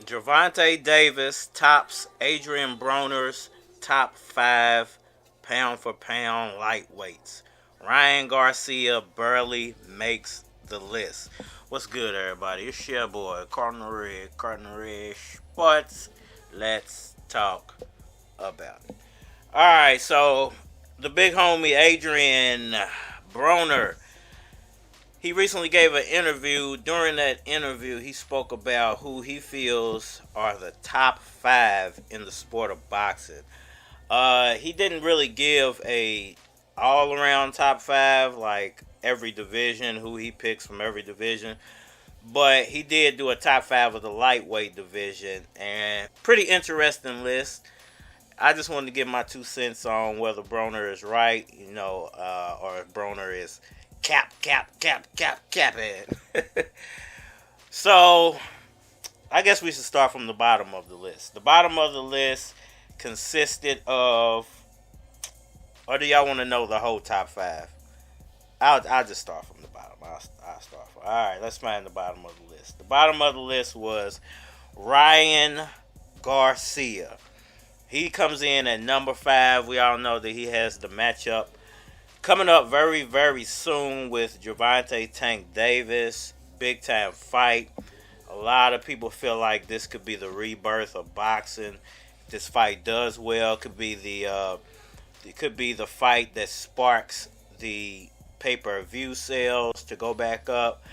Gervonta Davis tops Adrien Broner's top 5 pound-for-pound lightweights. Ryan Garcia barely makes the list. What's good, everybody? It's your boy, Cardinal Red Sports. Let's talk about it. Alright, so the big homie Adrien Broner, he recently gave an interview. During that interview, he spoke about who he feels are the top 5 in the sport of boxing. He didn't really give a all-around top 5, like every division, who he picks from every division. But he did do a top 5 of the lightweight division, and pretty interesting list. I just wanted to give my 2 cents on whether Broner is right, or if Broner is capping. So, I guess we should start from the bottom of the list. The bottom of the list consisted of, or do y'all want to know the whole top 5? I'll just start from the bottom. I'll start from. All right, let's find the bottom of the list. The bottom of the list was Ryan Garcia. He comes in at number 5. We all know that he has the matchup coming up very, very soon with Gervonta Tank Davis. Big time fight. A lot of people feel like this could be the rebirth of boxing. If this fight does well, it could be the fight that sparks the pay-per-view sales to go back up.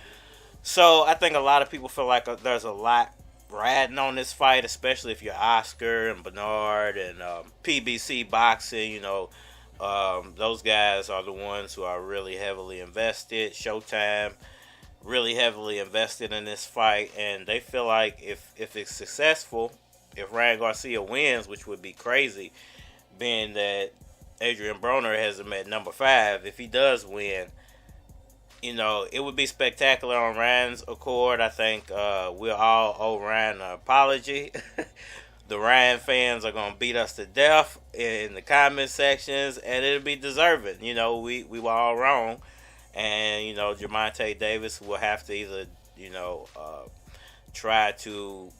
So I think a lot of people feel like there's a lot riding on this fight, especially if you're Oscar and Bernard and PBC Boxing. Those guys are the ones who are really heavily invested. Showtime really heavily invested in this fight, and they feel like if it's successful, if Ryan Garcia wins, which would be crazy, being that Adrien Broner has him at number 5. If he does win, it would be spectacular on Ryan's accord. I think we'll all owe Ryan an apology. The Ryan fans are going to beat us to death in the comment sections, and it'll be deserving. We were all wrong. And, Gervonta Davis will have to either, try to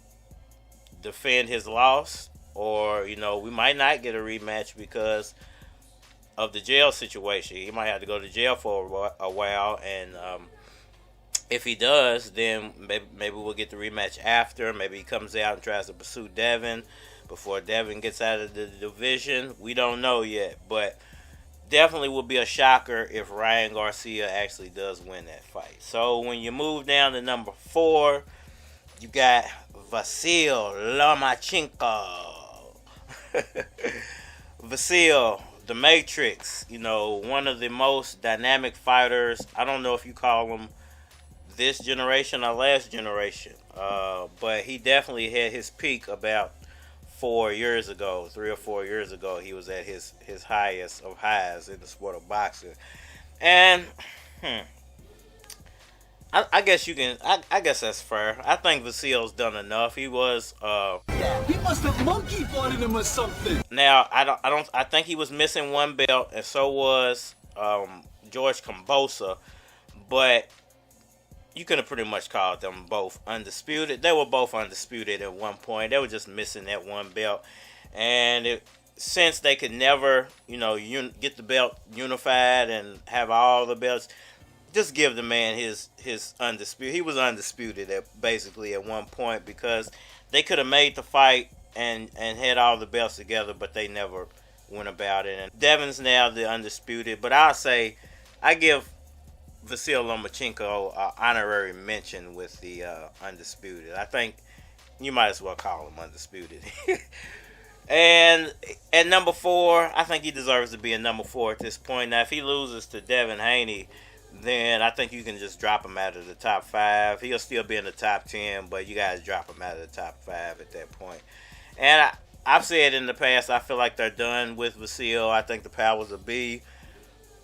defend his loss, or, we might not get a rematch because of the jail situation. He might have to go to jail for a while, and if he does, then maybe we'll get the rematch after. Maybe he comes out and tries to pursue Devin before Devin gets out of the division. We don't know yet, but definitely will be a shocker if Ryan Garcia actually does win that fight. So when you move down to number 4, you got Vasiliy Lomachenko. Vasiliy, the Matrix, one of the most dynamic fighters. I don't know if you call him this generation or last generation, but he definitely had his peak about 4 years ago, 3 or 4 years ago. He was at his highest of highs in the sport of boxing, and I guess you can. I guess that's fair. I think Vasil's done enough. He was. He must have monkey farted him or something. Now I think he was missing one belt, and so was George Kambosos, but you could have pretty much called them both undisputed. They were both undisputed at one point. They were just missing that one belt. And since they could never, get the belt unified and have all the belts, just give the man his undisputed. He was undisputed basically at one point, because they could have made the fight and had all the belts together, but they never went about it. And Devin's now the undisputed. But I'll say I give Vasiliy Lomachenko an honorary mention with the undisputed. I think you might as well call him undisputed. And at number 4, I think he deserves to be a number 4 at this point. Now, if he loses to Devin Haney, then I think you can just drop him out of the top 5. He'll still be in the top 10, but you guys drop him out of the top 5 at that point. And I've said in the past, I feel like they're done with Vasiliy. I think the powers that be,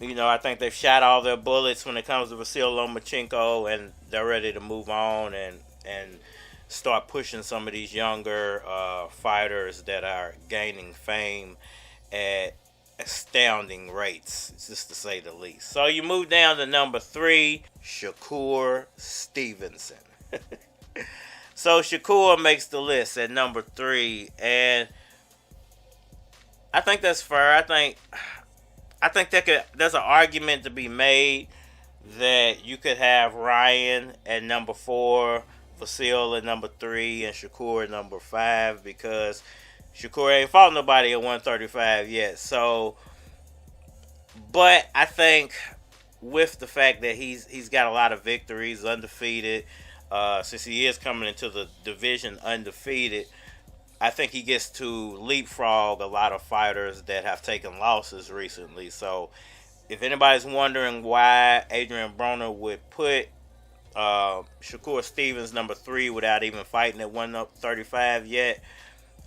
I think they've shot all their bullets when it comes to Vasiliy Lomachenko, and they're ready to move on and start pushing some of these younger fighters that are gaining fame at astounding rates, just to say the least. So you move down to number 3, Shakur Stevenson. So Shakur makes the list at number 3, and I think that's fair. I think there's an argument to be made that you could have Ryan at number 4, Vasiliy at number 3, and Shakur at number 5, because Shakur ain't fought nobody at 135 yet. So, but I think with the fact that he's got a lot of victories, undefeated, since he is coming into the division undefeated, I think he gets to leapfrog a lot of fighters that have taken losses recently. So, if anybody's wondering why Adrien Broner would put Shakur Stevens number 3 without even fighting at 135 yet,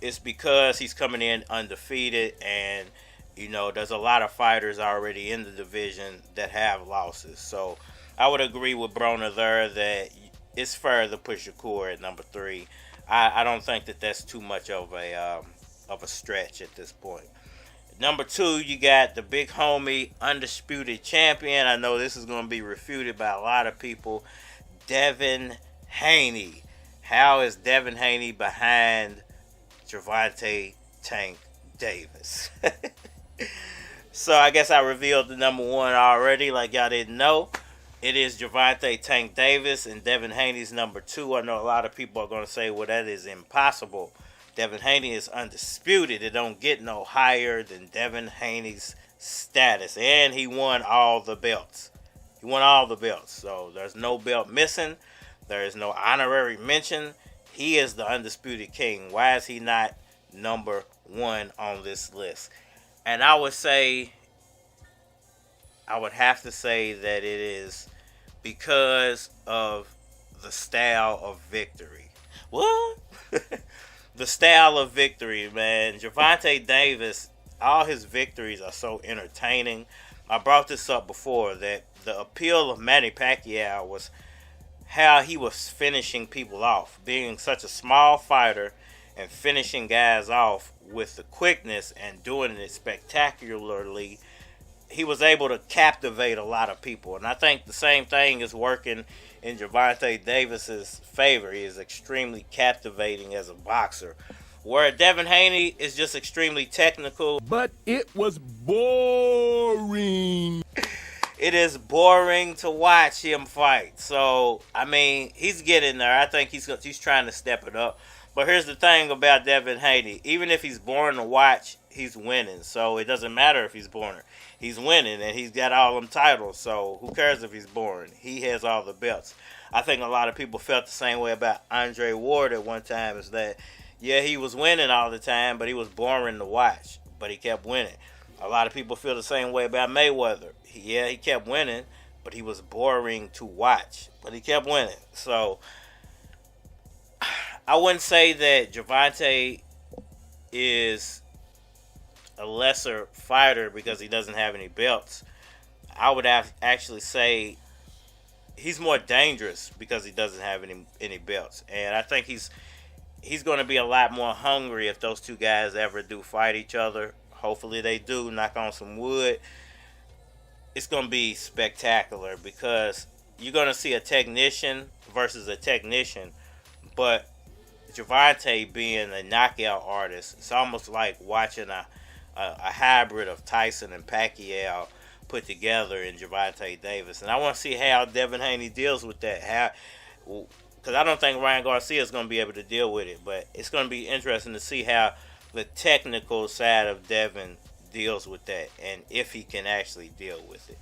it's because he's coming in undefeated, and there's a lot of fighters already in the division that have losses. So I would agree with Broner there that it's fair to put Shakur at number 3. I don't think that that's too much of a stretch at this point. Number 2, you got the big homie, undisputed champion. I know this is going to be refuted by a lot of people. Devin Haney. How is Devin Haney behind Gervonta Tank Davis? So I guess I revealed the number 1 already, like y'all didn't know. It is Gervonta Tank Davis, and Devin Haney's number 2. I know a lot of people are going to say, well, that is impossible. Devin Haney is undisputed. It don't get no higher than Devin Haney's status. And he won all the belts. He won all the belts. So there's no belt missing. There is no honorary mention. He is the undisputed king. Why is he not number 1 on this list? And I would have to say that it is because of the style of victory. What? The style of victory, man. Gervonta Davis, all his victories are so entertaining. I brought this up before, that the appeal of Manny Pacquiao was how he was finishing people off. Being such a small fighter and finishing guys off with the quickness and doing it spectacularly, he was able to captivate a lot of people. And I think the same thing is working in Gervonta Davis's favor. He is extremely captivating as a boxer. Where Devin Haney is just extremely technical. But it was boring. It is boring to watch him fight. So, I mean, he's getting there. I think he's trying to step it up. But here's the thing about Devin Haney. Even if he's boring to watch, he's winning. So it doesn't matter if he's boring. He's winning, and he's got all them titles. So who cares if he's boring? He has all the belts. I think a lot of people felt the same way about Andre Ward at one time. Is that, yeah, he was winning all the time, but he was boring to watch. But he kept winning. A lot of people feel the same way about Mayweather. He kept winning, but he was boring to watch. But he kept winning. So I wouldn't say that Gervonta is a lesser fighter because he doesn't have any belts. I would actually say he's more dangerous because he doesn't have any belts. And I think he's going to be a lot more hungry if those two guys ever do fight each other. Hopefully they do, knock on some wood. It's going to be spectacular because you're going to see a technician versus a technician. But Gervonta being a knockout artist, it's almost like watching a hybrid of Tyson and Pacquiao put together in Gervonta Davis. And I want to see how Devin Haney deals with that. Because I don't think Ryan Garcia is going to be able to deal with it. But it's going to be interesting to see how the technical side of Devin deals with that, and if he can actually deal with it.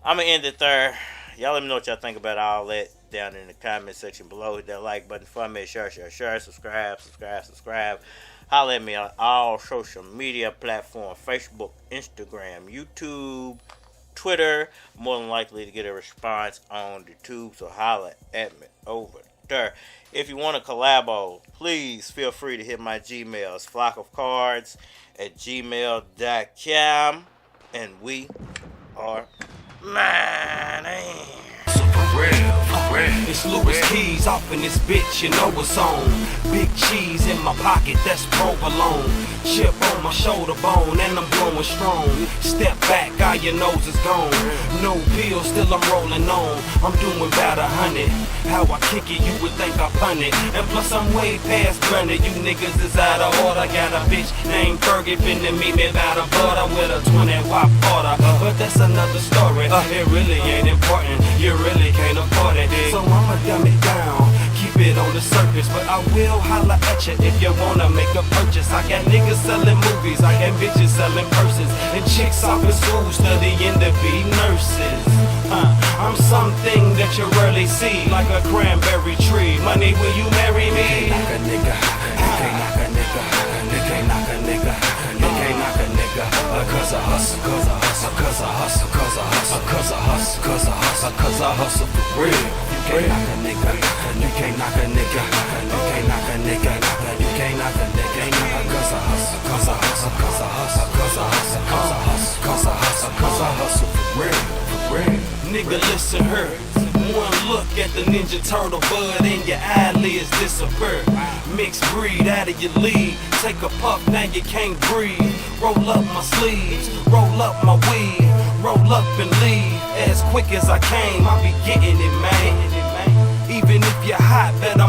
I'm going to end it there. Y'all let me know what y'all think about all that down in the comment section below. Hit that like button for me. Share. Subscribe. Holler at me on all social media platforms. Facebook, Instagram, YouTube, Twitter. More than likely to get a response on the tube, so holler at me over there. If you want to collabo, please feel free to hit my Gmail. It's flockofcards@gmail.com. And we are mining. So for real. It's Louis Keys off in this bitch, you know it's on. Big cheese in my pocket, that's provolone. Chip on my shoulder bone, and I'm blowing strong. Step back, all your nose is gone. No pills, still I'm rolling on. I'm doing about 100. How I kick it, you would think I punt it. And plus I'm way past blunted. You niggas is out of order. Got a bitch named Fergie finna meet me by the border with a 20-watt order. But that's another story. It really ain't important. You really can't afford it. So I'ma dumb it down. Keep it on the surface, but I will holla at you if you wanna make a purchase. I got niggas selling movies, I got bitches selling purses, and chicks off in school studying to be nurses. I'm something that you rarely see, like a cranberry tree. Money, will you marry me? You can't knock a nigga, you can't knock a nigga, you can't knock a nigga, you can't knock a nigga, cause I hustle, cause I hustle, cause I hustle, cause I hustle, cause I hustle, cause I hustle, cause I hustle for real. You can't knock a nigga, you can't knock a nigga, you can't knock a nigga, you can't knock a nigga, cause I hustle, cause I hustle, cause I hustle, cause I hustle, cause I hustle, cause I hustle, cause I hustle for real, for real. Nigga, listen here. One look at the Ninja Turtle bud and your eyelids disappear. Mixed breed out of your league. Take a puff, now you can't breathe. Roll up my sleeves, roll up my weed, roll up and leave. As quick as I came, I be getting it, man. Even if you're hot, better